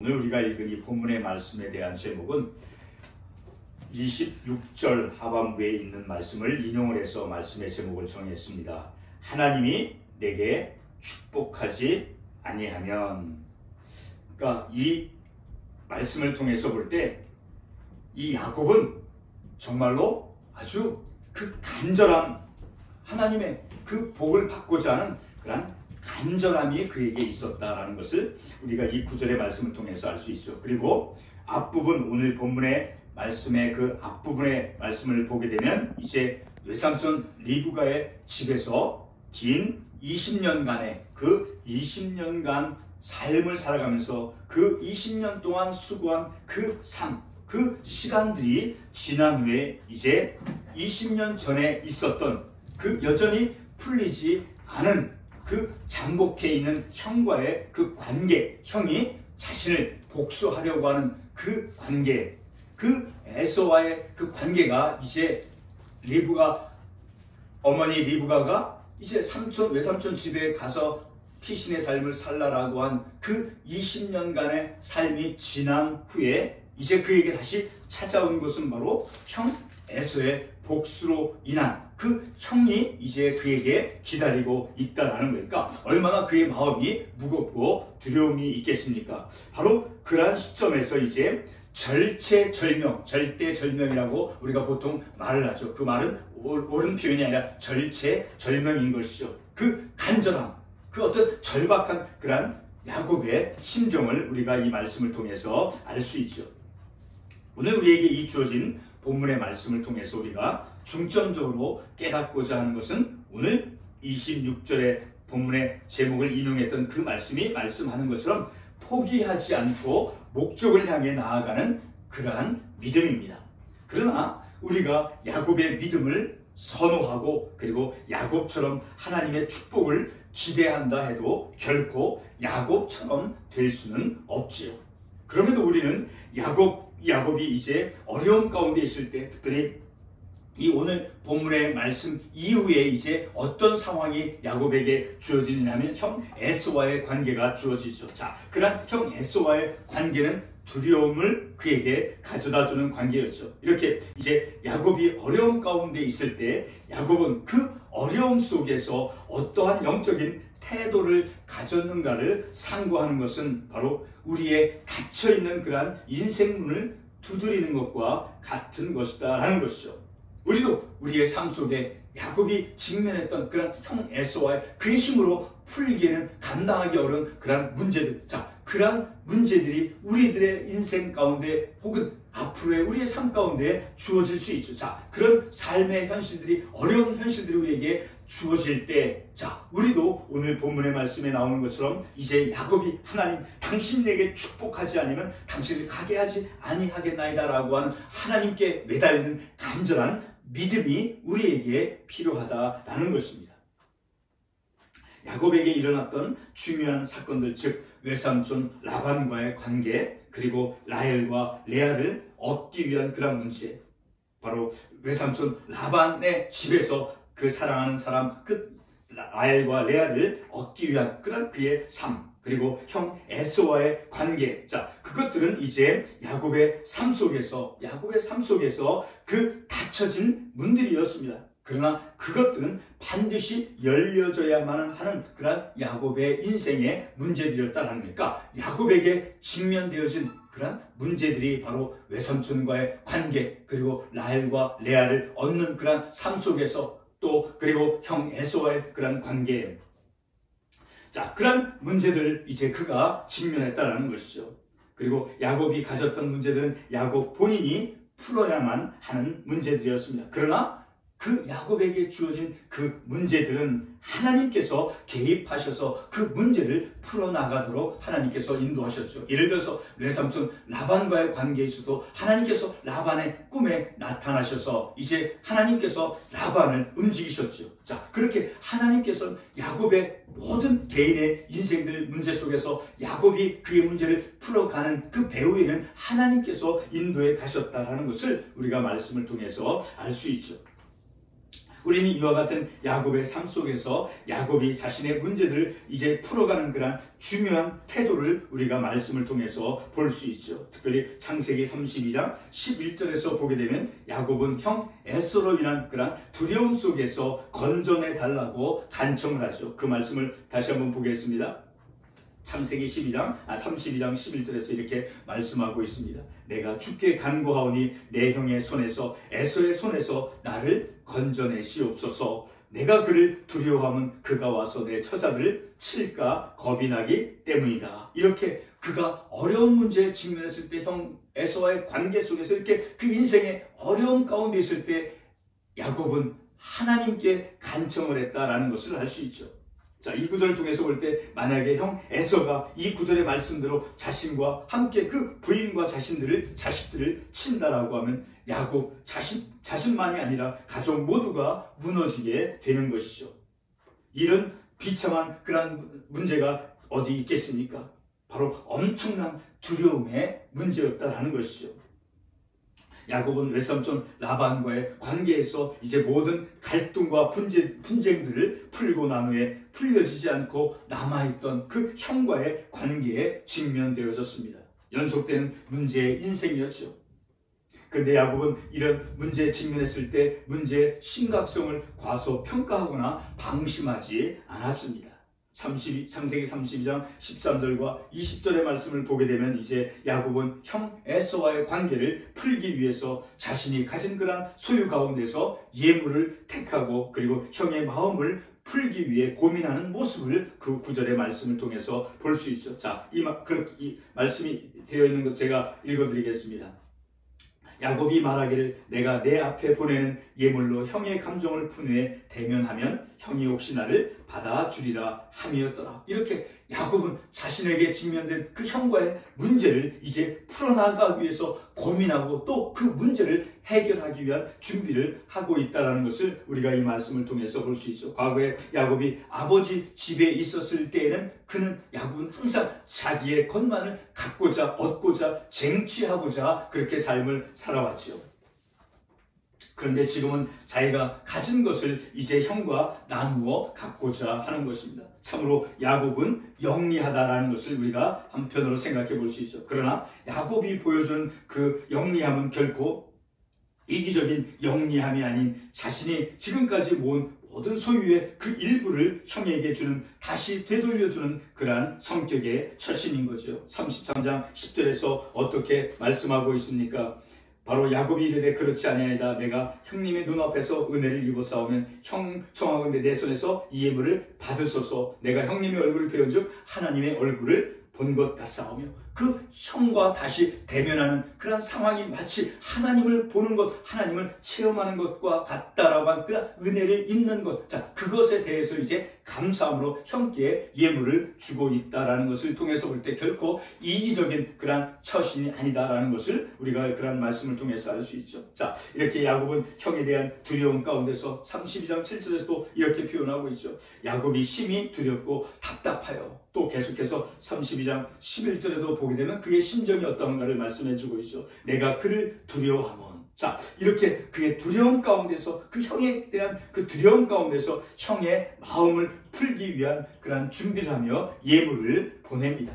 오늘 우리가 읽은 이 본문의 말씀에 대한 제목은 26절 하반부에 있는 말씀을 인용을 해서 말씀의 제목을 정했습니다. 하나님이 내게 축복하지 아니하면. 그러니까 이 말씀을 통해서 볼 때 이 야곱은 정말로 아주 그 간절한 하나님의 그 복을 받고자 하는 그런 간절함이 그에게 있었다라는 것을 우리가 이 구절의 말씀을 통해서 알 수 있죠. 그리고 앞부분, 오늘 본문의 말씀의 그 앞부분의 말씀을 보게 되면 이제 외삼촌 리브가의 집에서 긴 20년간의 그 20년간 삶을 살아가면서 그 20년 동안 수고한 그 삶, 그 시간들이 지난 후에 이제 20년 전에 있었던 그 여전히 풀리지 않은 그 잠복해 있는 형과의 그 관계, 형이 자신을 복수하려고 하는 그 관계, 그 에서와의 그 관계가 이제 어머니 리브가가 이제 외삼촌 집에 가서 피신의 삶을 살라라고 한 그 20년간의 삶이 지난 후에 이제 그에게 다시 찾아온 것은 바로 형 에서의 복수로 인한 그 형이 이제 그에게 기다리고 있다라는 거니까 얼마나 그의 마음이 무겁고 두려움이 있겠습니까? 바로 그러한 시점에서 이제 절체절명이라고 우리가 보통 말을 하죠. 그 말은 옳은 표현이 아니라 절체절명인 것이죠. 그 간절함, 그 어떤 절박한 그러한 야곱의 심정을 우리가 이 말씀을 통해서 알 수 있죠. 오늘 우리에게 이 주어진 본문의 말씀을 통해서 우리가 중점적으로 깨닫고자 하는 것은 오늘 26절의 본문의 제목을 인용했던 그 말씀이 말씀하는 것처럼 포기하지 않고 목적을 향해 나아가는 그러한 믿음입니다. 그러나 우리가 야곱의 믿음을 선호하고 그리고 야곱처럼 하나님의 축복을 기대한다 해도 결코 야곱처럼 될 수는 없지요. 그럼에도 우리는 야곱이 이제 어려움 가운데 있을 때, 특별히 이 오늘 본문의 말씀 이후에 이제 어떤 상황이 야곱에게 주어지느냐면 형 에서와의 관계가 주어지죠. 자, 그런 형 에서와의 관계는 두려움을 그에게 가져다주는 관계였죠. 이렇게 이제 야곱이 어려움 가운데 있을 때 야곱은 그 어려움 속에서 어떠한 영적인 태도를 가졌는가를 상고하는 것은 바로 우리의 닫혀있는 그러한 인생문을 두드리는 것과 같은 것이다 라는 것이죠. 우리도 우리의 삶 속에 야곱이 직면했던 그런 형 에서와의 그의 힘으로 풀기에는 감당하기 어려운 그런 문제들, 자, 그러한 문제들이 우리들의 인생 가운데 혹은 앞으로의 우리의 삶 가운데 주어질 수 있죠. 자, 그런 삶의 현실들이, 어려운 현실들이 우리에게 주어질 때, 자, 우리도 오늘 본문의 말씀에 나오는 것처럼 이제 야곱이 하나님, 당신 내게 축복하지 않으면 당신을 가게 하지 아니하겠나이다 라고 하는 하나님께 매달리는 간절한 믿음이 우리에게 필요하다라는 것입니다. 야곱에게 일어났던 중요한 사건들, 즉 외삼촌 라반과의 관계, 그리고 라헬과 레아를 얻기 위한 그런 문제, 바로 외삼촌 라반의 집에서 그 사랑하는 사람 그 라헬과 레아를 얻기 위한 그런 그의 삶, 그리고 형 에서와의 관계, 자, 그것들은 이제 야곱의 삶 속에서 그 닫혀진 문들이었습니다. 그러나 그것들은 반드시 열려져야만 하는 그런 야곱의 인생의 문제들이었다는 거니까 야곱에게 직면되어진 그런 문제들이 바로 외삼촌과의 관계, 그리고 라헬과 레아를 얻는 그런 삶 속에서 또 그리고 형 에서와의 그런 관계, 자, 그런 문제들 이제 그가 직면했다라는 것이죠. 그리고 야곱이 가졌던 문제들은 야곱 본인이 풀어야만 하는 문제들이었습니다. 그러나 그 야곱에게 주어진 그 문제들은 하나님께서 개입하셔서 그 문제를 풀어나가도록 하나님께서 인도하셨죠. 예를 들어서 외삼촌 라반과의 관계에서도 하나님께서 라반의 꿈에 나타나셔서 이제 하나님께서 라반을 움직이셨죠. 자, 그렇게 하나님께서 야곱의 모든 개인의 인생들 문제 속에서 야곱이 그의 문제를 풀어가는 그 배후에는 하나님께서 인도해 가셨다는 것을 우리가 말씀을 통해서 알 수 있죠. 우리는 이와 같은 야곱의 삶 속에서 야곱이 자신의 문제들을 이제 풀어가는 그런 중요한 태도를 우리가 말씀을 통해서 볼 수 있죠. 특별히 창세기 32장 11절에서 보게 되면 야곱은 형 에서로 인한 그런 두려움 속에서 건져내 달라고 간청을 하죠. 그 말씀을 다시 한번 보겠습니다. 창세기 32장 11절에서 이렇게 말씀하고 있습니다. 내가 주께 간구하오니 내 형의 손에서 에서의 손에서 나를 건져내시옵소서. 내가 그를 두려워하면 그가 와서 내 처자를 칠까 겁이 나기 때문이다. 이렇게 그가 어려운 문제에 직면했을 때 형 에서와의 관계 속에서 이렇게 그 인생의 어려움 가운데 있을 때 야곱은 하나님께 간청을 했다라는 것을 알 수 있죠. 자, 이 구절을 통해서 볼 때 만약에 형 에서가 이 구절의 말씀대로 자신과 함께 그 부인과 자식들을 친다라고 하면 야곱 자신만이 아니라 가족 모두가 무너지게 되는 것이죠. 이런 비참한 그런 문제가 어디 있겠습니까? 바로 엄청난 두려움의 문제였다라는 것이죠. 야곱은 외삼촌 라반과의 관계에서 이제 모든 갈등과 분쟁들을 풀고 난 후에 풀려지지 않고 남아있던 그 형과의 관계에 직면되어졌습니다. 연속되는 문제의 인생이었죠. 그런데 야곱은 이런 문제에 직면했을 때 문제의 심각성을 과소평가하거나 방심하지 않았습니다. 창세기 32장 13절과 20절의 말씀을 보게 되면 이제 야곱은 형 에서와의 관계를 풀기 위해서 자신이 가진 그런 소유 가운데서 예물을 택하고 그리고 형의 마음을 풀기 위해 고민하는 모습을 그 구절의 말씀을 통해서 볼 수 있죠. 자, 이 말씀이 되어 있는 것 제가 읽어드리겠습니다. 야곱이 말하기를 내가 내 앞에 보내는 예물로 형의 감정을 푼 후에 대면하면 형이 혹시 나를 받아주리라 함이었더라. 이렇게 야곱은 자신에게 직면된 그 형과의 문제를 이제 풀어나가기 위해서 고민하고 또 그 문제를 해결하기 위한 준비를 하고 있다는 것을 우리가 이 말씀을 통해서 볼 수 있죠. 과거에 야곱이 아버지 집에 있었을 때에는 야곱은 항상 자기의 것만을 갖고자 얻고자 쟁취하고자 그렇게 삶을 살아왔지요. 그런데 지금은 자기가 가진 것을 이제 형과 나누어 갖고자 하는 것입니다. 참으로 야곱은 영리하다라는 것을 우리가 한편으로 생각해 볼 수 있죠. 그러나 야곱이 보여주는 그 영리함은 결코 이기적인 영리함이 아닌 자신이 지금까지 모은 모든 소유의 그 일부를 형에게 주는, 다시 되돌려주는 그러한 성격의 처신인 거죠. 33장 10절에서 어떻게 말씀하고 있습니까? 바로 야곱이 이르되 그렇지 아니하이다. 내가 형님의 눈앞에서 은혜를 입었사오면 형 청하건대 내 손에서 이 예물을 받으소서. 내가 형님의 얼굴을 배운즉 하나님의 얼굴을 본 것 같사오며, 그 형과 다시 대면하는 그런 상황이 마치 하나님을 보는 것, 하나님을 체험하는 것과 같다라고 한 그런 은혜를 입는 것, 자, 그것에 대해서 이제 감사함으로 형께 예물을 주고 있다라는 것을 통해서 볼 때 결코 이기적인 그런 처신이 아니다라는 것을 우리가 그런 말씀을 통해서 알 수 있죠. 자, 이렇게 야곱은 형에 대한 두려움 가운데서 32장 7절에서도 이렇게 표현하고 있죠. 야곱이 심히 두렵고 답답하여, 또 계속해서 32장 11절에도 보게 되면 그의 심정이 어떤가를 말씀해주고 있죠. 내가 그를 두려워하면, 자, 이렇게 그의 두려움 가운데서, 그 형에 대한 그 두려움 가운데서 형의 마음을 풀기 위한 그러한 준비를 하며 예물을 보냅니다.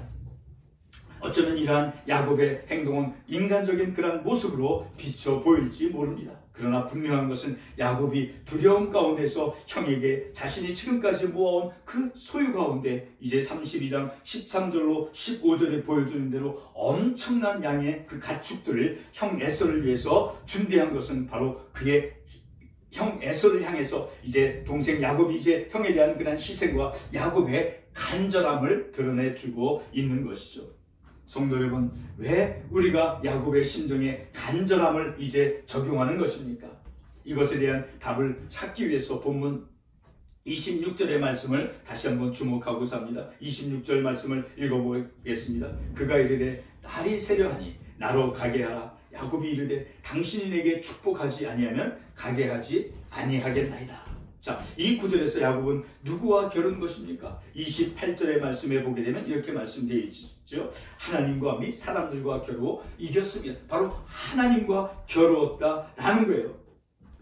어쩌면 이러한 야곱의 행동은 인간적인 그러한 모습으로 비춰 보일지 모릅니다. 그러나 분명한 것은 야곱이 두려움 가운데서 형에게 자신이 지금까지 모아온 그 소유 가운데 이제 32장 13절로 15절에 보여주는 대로 엄청난 양의 그 가축들을 형 에서를 위해서 준비한 것은 바로 그의 형 에서를 향해서 이제 동생 야곱이 이제 형에 대한 그런 희생과 야곱의 간절함을 드러내주고 있는 것이죠. 성도 여러분, 왜 우리가 야곱의 심정에 간절함을 이제 적용하는 것입니까? 이것에 대한 답을 찾기 위해서 본문 26절의 말씀을 다시 한번 주목하고자 합니다. 26절 말씀을 읽어보겠습니다. 그가 이르되 날이 새려하니 나로 가게 하라. 야곱이 이르되 당신이 내게 축복하지 아니하면 가게 하지 아니하겠나이다. 자, 이 구절에서 야곱은 누구와 겨룬 것입니까? 28절의 말씀에 보게 되면 이렇게 말씀되어 있죠. 하나님과 및 사람들과 겨루어 이겼으면, 바로 하나님과 겨루었다라는 거예요.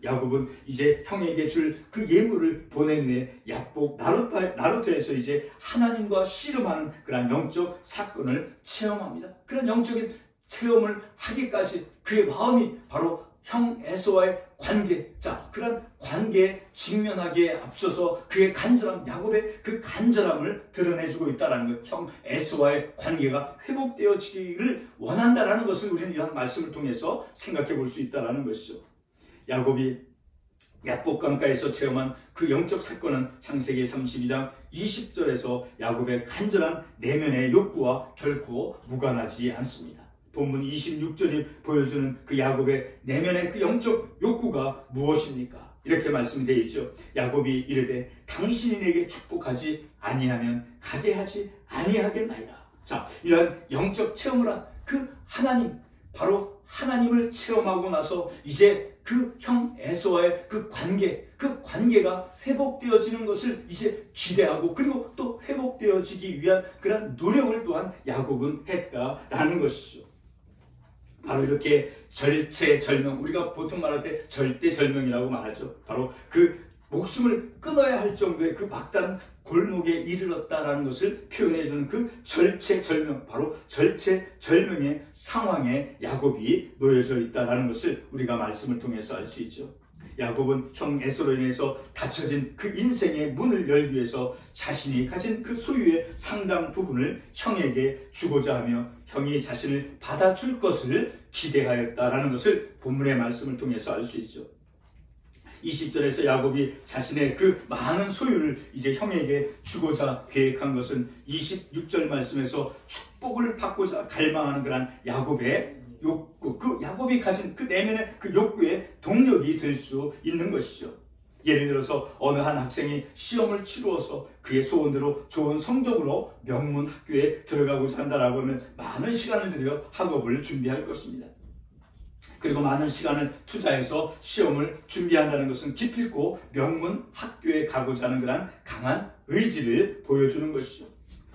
야곱은 이제 형에게 줄 그 예물을 보낸 후에 야복 나루터에서 이제 하나님과 씨름하는 그런 영적 사건을 체험합니다. 그런 영적인 체험을 하기까지 그의 마음이 바로 형 에서와의 관계, 자, 그런 관계에 직면하기에 앞서서 그의 간절함, 야곱의 그 간절함을 드러내주고 있다는 것, 형 에서와의 관계가 회복되어지기를 원한다는 것을 우리는 이런 말씀을 통해서 생각해 볼 수 있다는 것이죠. 야곱이 야복강가에서 체험한 그 영적 사건은 창세기 32장 20절에서 야곱의 간절한 내면의 욕구와 결코 무관하지 않습니다. 본문 26절이 보여주는 그 야곱의 내면의 그 영적 욕구가 무엇입니까? 이렇게 말씀이 되어 있죠. 야곱이 이르되 당신이 내게 축복하지 아니하면 가게 하지 아니하겠나이다. 자, 이러한 영적 체험을 한 그 하나님, 바로 하나님을 체험하고 나서 이제 그 형 에서와의 그 관계가 회복되어지는 것을 이제 기대하고 그리고 또 회복되어지기 위한 그런 노력을 또한 야곱은 했다라는 것이죠. 바로 이렇게 절체절명, 우리가 보통 말할 때 절대절명이라고 말하죠. 바로 그 목숨을 끊어야 할 정도의 그 막다른 골목에 이르렀다라는 것을 표현해주는 그 절체절명, 바로 절체절명의 상황에 야곱이 놓여져 있다는 것을 우리가 말씀을 통해서 알 수 있죠. 야곱은 형 에서로 인해서 닫혀진 그 인생의 문을 열기 위해서 자신이 가진 그 소유의 상당 부분을 형에게 주고자 하며 형이 자신을 받아줄 것을 기대하였다라는 것을 본문의 말씀을 통해서 알 수 있죠. 20절에서 야곱이 자신의 그 많은 소유를 이제 형에게 주고자 계획한 것은 26절 말씀에서 축복을 받고자 갈망하는 그런 야곱의 욕구, 그 야곱이 가진 그 내면의 그 욕구의 동력이 될 수 있는 것이죠. 예를 들어서 어느 한 학생이 시험을 치루어서 그의 소원대로 좋은 성적으로 명문 학교에 들어가고자 한다라고 하면 많은 시간을 들여 학업을 준비할 것입니다. 그리고 많은 시간을 투자해서 시험을 준비한다는 것은 기필코 명문 학교에 가고자 하는 그런 강한 의지를 보여주는 것이죠.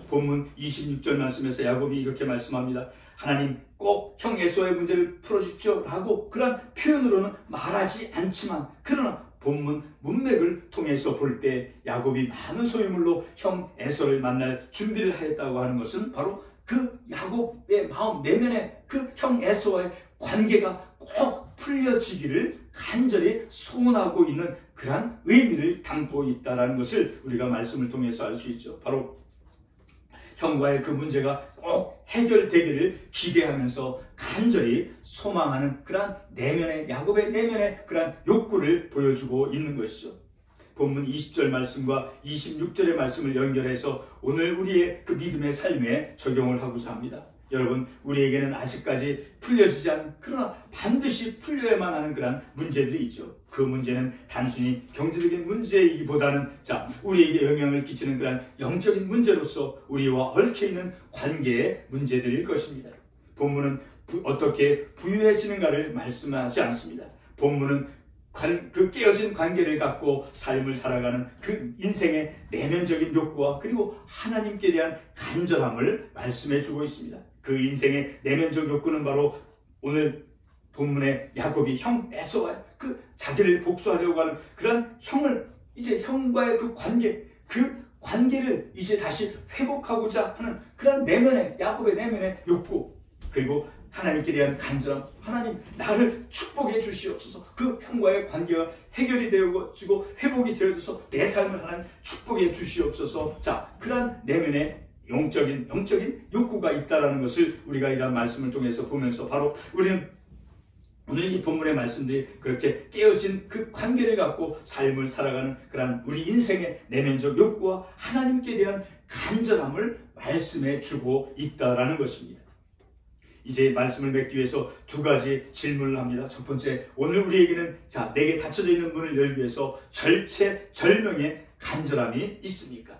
본문 26절 말씀에서 야곱이 이렇게 말씀합니다. 하나님 꼭 형 에서의 문제를 풀어주십시오 라고 그런 표현으로는 말하지 않지만 그러나 본문 문맥을 통해서 볼 때 야곱이 많은 소유물로 형 에서를 만날 준비를 하였다고 하는 것은 바로 그 야곱의 마음 내면의 그 형 에서와의 관계가 꼭 풀려지기를 간절히 소원하고 있는 그러한 의미를 담고 있다는 것을 우리가 말씀을 통해서 알 수 있죠. 바로 형과의 그 문제가 꼭 해결되기를 기대하면서 간절히 소망하는 그러한 내면의 야곱의 내면의 그러한 욕구를 보여주고 있는 것이죠. 본문 20절 말씀과 26절의 말씀을 연결해서 오늘 우리의 그 믿음의 삶에 적용을 하고자 합니다. 여러분, 우리에게는 아직까지 풀려지지 않은 그러나 반드시 풀려야만 하는 그런 문제들이 있죠. 그 문제는 단순히 경제적인 문제이기보다는 우리에게 영향을 끼치는 그런 영적인 문제로서 우리와 얽혀있는 관계의 문제들일 것입니다. 본문은 어떻게 부유해지는가를 말씀하지 않습니다. 본문은 그 깨어진 관계를 갖고 삶을 살아가는 그 인생의 내면적인 욕구와 그리고 하나님께 대한 간절함을 말씀해 주고 있습니다. 그 인생의 내면적 욕구는 바로 오늘 본문의 야곱이 형 에서와 그 자기를 복수하려고 하는 그런 형을 이제 형과의 그 관계를 이제 다시 회복하고자 하는 그런 내면의 야곱의 내면의 욕구, 그리고 하나님께 대한 간절함, 하나님 나를 축복해 주시옵소서. 그 형과의 관계가 해결이 되어지고 회복이 되어져서 내 삶을 하나님 축복해 주시옵소서. 그러한 내면의 영적인 욕구가 있다라는 것을 우리가 이러한 말씀을 통해서 보면서 바로 우리는 오늘 이 본문의 말씀들이 그렇게 깨어진 그 관계를 갖고 삶을 살아가는 그런 우리 인생의 내면적 욕구와 하나님께 대한 간절함을 말씀해 주고 있다라는 것입니다. 이제 말씀을 맺기 위해서 두 가지 질문을 합니다. 첫 번째, 오늘 우리에게는 내게 닫혀져 있는 문을 열기 위해서 절체절명의 간절함이 있습니까?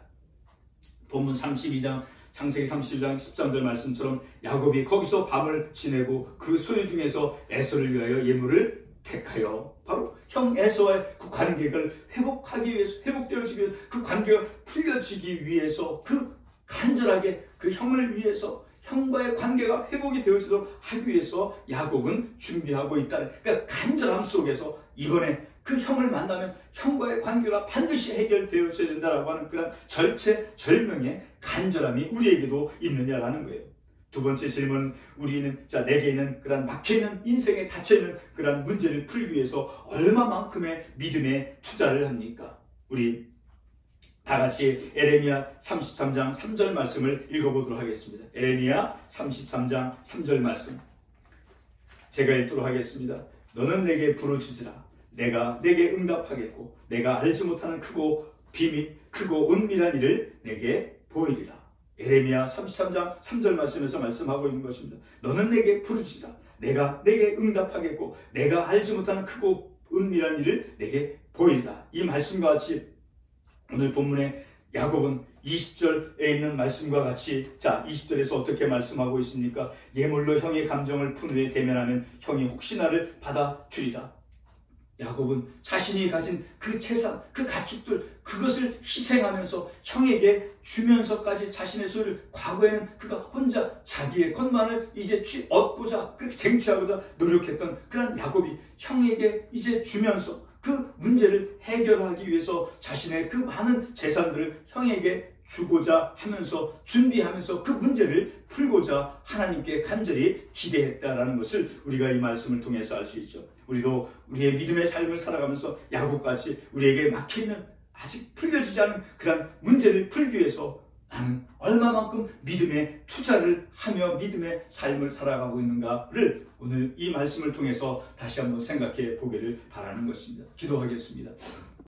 본문 32장 창세기 32장 13절 말씀처럼 야곱이 거기서 밤을 지내고 그 소유 중에서 에서를 위하여 예물을 택하여 바로 형 에서와의 그 관계를 회복하기 위해서, 회복되어지기 위해서, 그 관계가 풀려지기 위해서 그 간절하게 그 형을 위해서 형과의 관계가 회복이 되어지도록 하기 위해서 야곱은 준비하고 있다. 그러니까 간절함 속에서 이번에 그 형을 만나면 형과의 관계가 반드시 해결되어져야 된다라고 하는 그런 절체절명의 간절함이 우리에게도 있느냐라는 거예요. 두 번째 질문은 내게 있는 그런 막혀있는 인생에 닫혀있는 그런 문제를 풀기 위해서 얼마만큼의 믿음의 투자를 합니까? 우리 다 같이 에레미야 33장 3절 말씀을 읽어보도록 하겠습니다. 에레미야 33장 3절 말씀 제가 읽도록 하겠습니다. 너는 내게 부르짖으라. 내가 내게 응답하겠고 내가 알지 못하는 크고 은밀한 일을 내게 보이리라. 에레미야 33장 3절 말씀에서 말씀하고 있는 것입니다. 너는 내게 부르짖으라. 내가 내게 응답하겠고 내가 알지 못하는 크고 은밀한 일을 내게 보이리라. 이 말씀과 같이 오늘 본문의 야곱은 20절에 있는 말씀과 같이 20절에서 어떻게 말씀하고 있습니까? 예물로 형의 감정을 푼 후에 대면하면 형이 혹시 나를 받아주리라. 야곱은 자신이 가진 그 재산, 그 가축들, 그것을 희생하면서 형에게 주면서까지 자신의 소유를, 과거에는 그가 혼자 자기의 것만을 이제 얻고자 그렇게 쟁취하고자 노력했던 그런 야곱이 형에게 이제 주면서 그 문제를 해결하기 위해서 자신의 그 많은 재산들을 형에게 주고자 하면서 준비하면서 그 문제를 풀고자 하나님께 간절히 기대했다라는 것을 우리가 이 말씀을 통해서 알 수 있죠. 우리도 우리의 믿음의 삶을 살아가면서 야곱같이 우리에게 막혀있는 아직 풀려지지 않은 그런 문제를 풀기 위해서 나는 얼마만큼 믿음의 투자를 하며 믿음의 삶을 살아가고 있는가를 오늘 이 말씀을 통해서 다시 한번 생각해 보기를 바라는 것입니다. 기도하겠습니다.